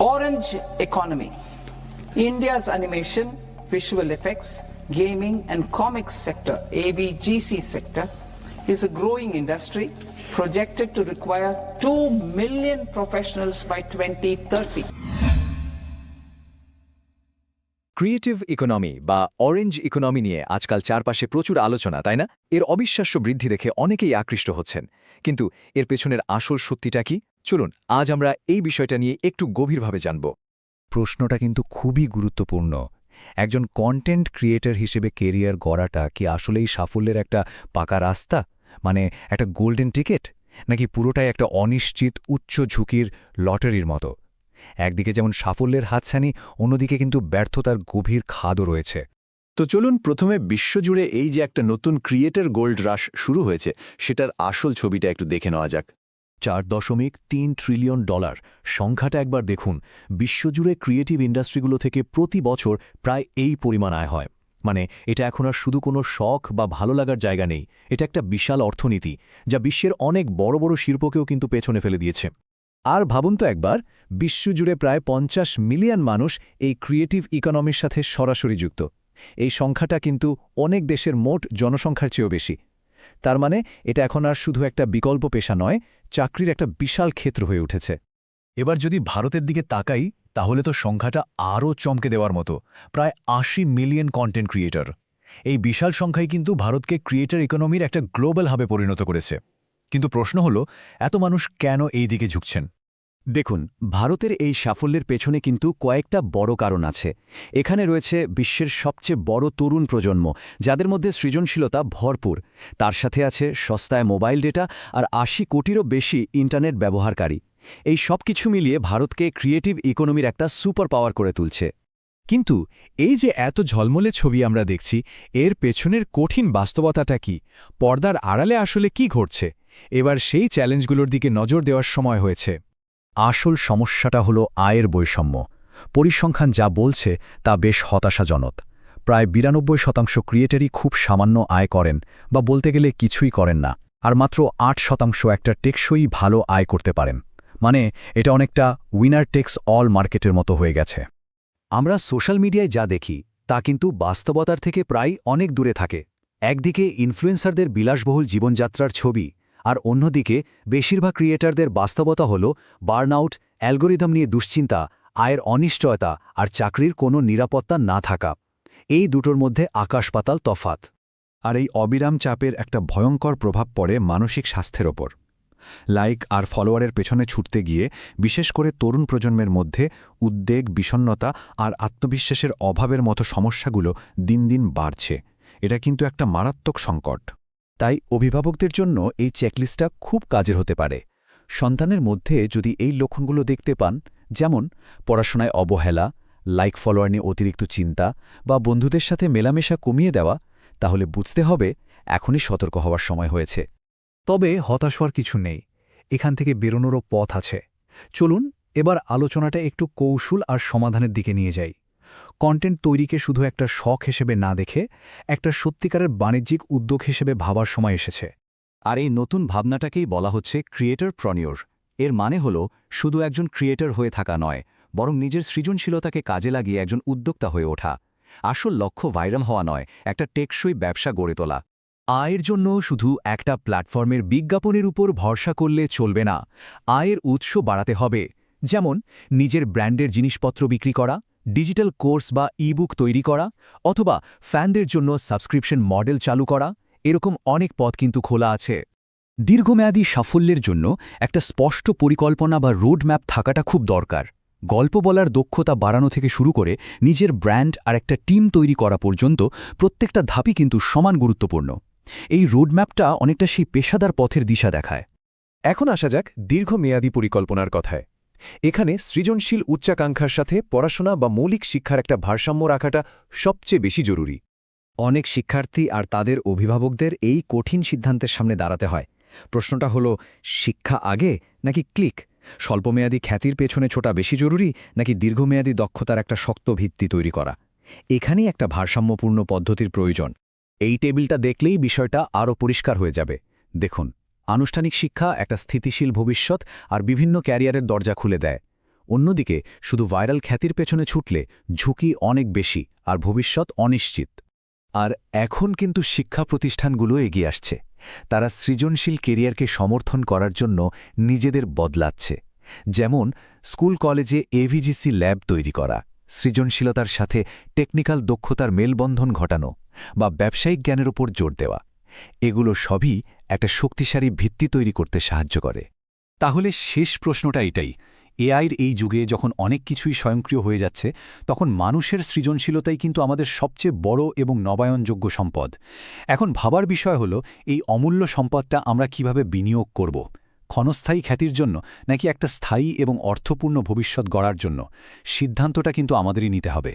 Orange economy. India's animation, visual effects, gaming and comics sector, AVGC sector, is a growing industry projected to require 2 million professionals by 2030. Creative economy বা orange economy নিয়ে আজকাল চারপাশে প্রচুর আলোচনা, তাই না? এর অবিশ্বাস্য বৃদ্ধি দেখে অনেকেই আকৃষ্ট হচ্ছেন। কিন্তু এর পেছনের আসল সত্যিটা কি? চলুন আজ আমরা এই বিষয়টা নিয়ে একটু গভীরভাবে জানব। প্রশ্নটা কিন্তু খুবই গুরুত্বপূর্ণ। একজন কন্টেন্ট ক্রিয়েটর হিসেবে কেরিয়ার গড়াটা কি আসলেই সাফল্যের একটা পাকা রাস্তা, মানে একটা গোল্ডেন টিকেট, নাকি পুরোটাই একটা অনিশ্চিত উচ্চ ঝুঁকির লটারির মতো? একদিকে যেমন সাফল্যের হাতছানি, অন্যদিকে কিন্তু ব্যর্থতার গভীর খাদও রয়েছে। তো চলুন প্রথমে বিশ্বজুড়ে এই যে একটা নতুন ক্রিয়েটর গোল্ড রাশ শুরু হয়েছে সেটার আসল ছবিটা একটু দেখে নেওয়া যাক। $4.3 ট্রিলিয়ন সংখ্যাটা একবার দেখুন। বিশ্বজুড়ে ক্রিয়েটিভ ইন্ডাস্ট্রিগুলো থেকে প্রতি বছর প্রায় এই পরিমাণ আয় হয়। মানে এটা এখন আর শুধু কোনো শখ বা ভালো লাগার জায়গা নেই, এটা একটা বিশাল অর্থনীতি যা বিশ্বের অনেক বড় বড় শিল্পকেও কিন্তু পেছনে ফেলে দিয়েছে। আর ভাবুন তো একবার, বিশ্বজুড়ে প্রায় 50 মিলিয়ন মানুষ এই ক্রিয়েটিভ ইকোনমির সাথে সরাসরি যুক্ত। এই সংখ্যাটা কিন্তু অনেক দেশের মোট জনসংখ্যার চেয়েও বেশি। তার মানে এটা এখন আর শুধু একটা বিকল্প পেশা নয়, চাকরির একটা বিশাল ক্ষেত্র হয়ে উঠেছে। এবার যদি ভারতের দিকে তাকাই, তাহলে তো সংখ্যাটা আরও চমকে দেওয়ার মতো, প্রায় 80 মিলিয়ন কন্টেন্ট ক্রিয়েটর। এই বিশাল সংখ্যাই কিন্তু ভারতকে ক্রিয়েটর ইকোনমির একটা গ্লোবাল হাবে পরিণত করেছে। কিন্তু প্রশ্ন হলো, এত মানুষ কেন এই দিকে ঝুঁকছেন? দেখুন, ভারতের এই সাফল্যের পেছনে কিন্তু কয়েকটা বড় কারণ আছে। এখানে রয়েছে বিশ্বের সবচেয়ে বড় তরুণ প্রজন্ম, যাদের মধ্যে সৃজনশীলতা ভরপুর। তার সাথে আছে সস্তায় মোবাইল ডেটা আর 80 কোটিরও বেশি ইন্টারনেট ব্যবহারকারী। এই সব কিছু মিলিয়ে ভারতকে ক্রিয়েটিভ ইকোনমির একটা সুপার পাওয়ার করে তুলছে। কিন্তু এই যে এত ঝলমলে ছবি আমরা দেখছি, এর পেছনের কঠিন বাস্তবতাটা কি? পর্দার আড়ালে আসলে কি ঘটছে? এবার সেই চ্যালেঞ্জগুলোর দিকে নজর দেওয়ার সময় হয়েছে। আসল সমস্যাটা হলো আয়ের বৈষম্য। পরিসংখ্যান যা বলছে তা বেশ হতাশাজনক। প্রায় 92% ক্রিয়েটরই খুব সামান্য আয় করেন, বা বলতে গেলে কিছুই করেন না। আর মাত্র 8% একটা টেকসই ভালো আয় করতে পারেন। মানে এটা অনেকটা উইনার টেক্স অল মার্কেটের মতো হয়ে গেছে। আমরা সোশ্যাল মিডিয়ায় যা দেখি তা কিন্তু বাস্তবতার থেকে প্রায় অনেক দূরে থাকে। একদিকে ইনফ্লুয়েন্সারদের বিলাসবহুল জীবনযাত্রার ছবি, আর অন্যদিকে বেশিরভাগ ক্রিয়েটরদের বাস্তবতা হল বার্নআউট, অ্যালগোরিদম নিয়ে দুশ্চিন্তা, আয়ের অনিশ্চয়তা আর চাকরির কোনো নিরাপত্তা না থাকা। এই দুটোর মধ্যে আকাশ-পাতাল তফাত। আর এই অবিরাম চাপের একটা ভয়ঙ্কর প্রভাব পড়ে মানসিক স্বাস্থ্যের ওপর। লাইক আর ফলোয়ারের পেছনে ছুটতে গিয়ে বিশেষ করে তরুণ প্রজন্মের মধ্যে উদ্বেগ, বিষণ্ণতা আর আত্মবিশ্বাসের অভাবের মতো সমস্যাগুলো দিন দিন বাড়ছে। এটা কিন্তু একটা মারাত্মক সংকট। তাই অভিভাবকদের জন্য এই চেকলিস্টটা খুব কাজের হতে পারে। সন্তানের মধ্যে যদি এই লক্ষণগুলো দেখতে পান, যেমন পড়াশোনায় অবহেলা, লাইক ফলোয়ার নিয়ে অতিরিক্ত চিন্তা বা বন্ধুদের সাথে মেলামেশা কমিয়ে দেওয়া, তাহলে বুঝতে হবে এখনই সতর্ক হওয়ার সময় হয়েছে। তবে হতাশ হওয়ার কিছু নেই, এখান থেকে বেরোনোরও পথ আছে। চলুন এবার আলোচনাটা একটু কৌশল আর সমাধানের দিকে নিয়ে যাই। কন্টেন্ট তৈরিকে শুধু একটা শখ হিসেবে না দেখে একটা সত্যিকারের বাণিজ্যিক উদ্যোগ হিসেবে ভাবার সময় এসেছে। আর এই নতুন ভাবনাটাকেই বলা হচ্ছে ক্রিয়েটরপ্রনিওর। এর মানে হল শুধু একজন ক্রিয়েটর হয়ে থাকা নয়, বরং নিজের সৃজনশীলতাকে কাজে লাগিয়ে একজন উদ্যোক্তা হয়ে ওঠা। আসল লক্ষ্য ভাইরাল হওয়া নয়, একটা টেকসই ব্যবসা গড়ে তোলা। আয়ের জন্য শুধু একটা প্ল্যাটফর্মের বিজ্ঞাপনের উপর ভরসা করলে চলবে না। আয়ের উৎস বাড়াতে হবে, যেমন নিজের ব্র্যান্ডের জিনিসপত্র বিক্রি করা, ডিজিটাল কোর্স বা ইবুক তৈরি করা, অথবা ফ্যানদের জন্য সাবস্ক্রিপশন মডেল চালু করা। এরকম অনেক পথ কিন্তু খোলা আছে। দীর্ঘমেয়াদী সাফল্যের জন্য একটা স্পষ্ট পরিকল্পনা বা রোডম্যাপ থাকাটা খুব দরকার। গল্প বলার দক্ষতা বাড়ানো থেকে শুরু করে নিজের ব্র্যান্ড আর একটা টিম তৈরি করা পর্যন্ত প্রত্যেকটা ধাপই কিন্তু সমান গুরুত্বপূর্ণ। এই রোডম্যাপটা অনেকটা সেই পেশাদার পথের দিশা দেখায়। এখন আসা যাক দীর্ঘমেয়াদী পরিকল্পনার কথায়। এখানে সৃজনশীল উচ্চাকাঙ্ক্ষার সাথে পড়াশোনা বা মৌলিক শিক্ষার একটা ভারসাম্য রাখাটা সবচেয়ে বেশি জরুরি। অনেক শিক্ষার্থী আর তাদের অভিভাবকদের এই কঠিন সিদ্ধান্তের সামনে দাঁড়াতে হয়। প্রশ্নটা হলো, শিক্ষা আগে নাকি ক্লিক? স্বল্পমেয়াদী খ্যাতির পেছনে ছোটা বেশি জরুরি, নাকি দীর্ঘমেয়াদী দক্ষতার একটা শক্ত ভিত্তি তৈরি করা? এখানেই একটা ভারসাম্যপূর্ণ পদ্ধতির প্রয়োজন। এই টেবিলটা দেখলেই বিষয়টা আরও পরিষ্কার হয়ে যাবে। দেখুন, আনুষ্ঠানিক শিক্ষা একটা স্থিতিশীল ভবিষ্যৎ আর বিভিন্ন ক্যারিয়ারের দরজা খুলে দেয়। অন্যদিকে শুধু ভাইরাল খ্যাতির পেছনে ছুটলে ঝুঁকি অনেক বেশি আর ভবিষ্যৎ অনিশ্চিত। আর এখন কিন্তু শিক্ষা প্রতিষ্ঠানগুলো এগিয়ে আসছে। তারা সৃজনশীল কেরিয়ারকে সমর্থন করার জন্য নিজেদের বদলাচ্ছে। যেমন স্কুল কলেজে এভিজিসি ল্যাব তৈরি করা, সৃজনশীলতার সাথে টেকনিক্যাল দক্ষতার মেলবন্ধন ঘটানো বা ব্যবসায়িক জ্ঞানের উপর জোর দেওয়া। এগুলো সবই একটা শক্তিশালী ভিত্তি তৈরি করতে সাহায্য করে। তাহলে শেষ প্রশ্নটা এটাই, এআইয়ের এই যুগে যখন অনেক কিছুই স্বয়ংক্রিয় হয়ে যাচ্ছে, তখন মানুষের সৃজনশীলতাই কিন্তু আমাদের সবচেয়ে বড় এবং নবায়নযোগ্য সম্পদ। এখন ভাবার বিষয় হলো, এই অমূল্য সম্পদটা আমরা কিভাবে বিনিয়োগ করব, ক্ষণস্থায়ী খ্যাতির জন্য নাকি একটা স্থায়ী এবং অর্থপূর্ণ ভবিষ্যৎ গড়ার জন্য? সিদ্ধান্তটা কিন্তু আমাদেরই নিতে হবে।